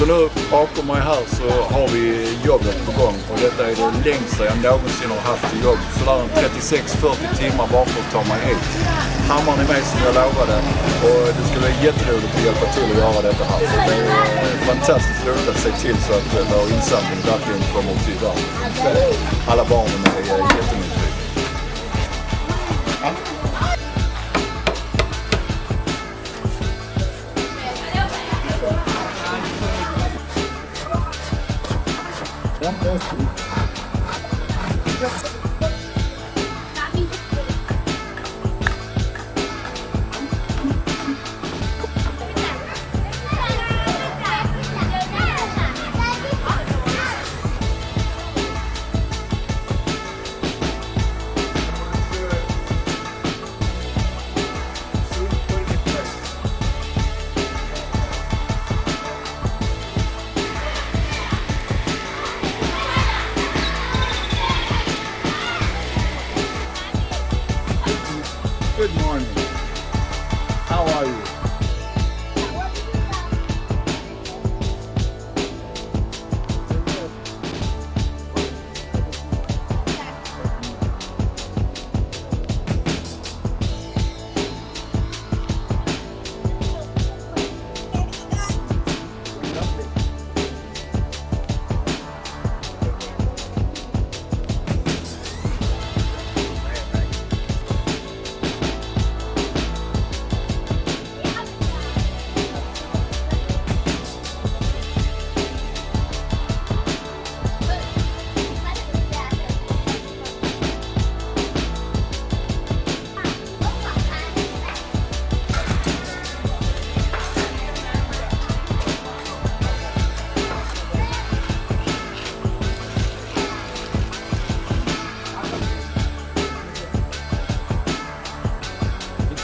Så nu bakom mig här så har vi jobbet på gång och detta är det längsta jag någonsin har haft i jobb. Så där 36-40 timmar bara för att ta mig hit. Hammaren är med som jag lovade och det ska bli jätteroligt att hjälpa till att göra detta här. Så det är fantastiskt roligt att se till så att vår insamling verkligen kommer till världen. Alla barnen är jättenyfikna. Good morning. How are you?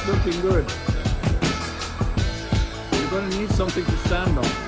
Looking good. You're gonna need something to stand on.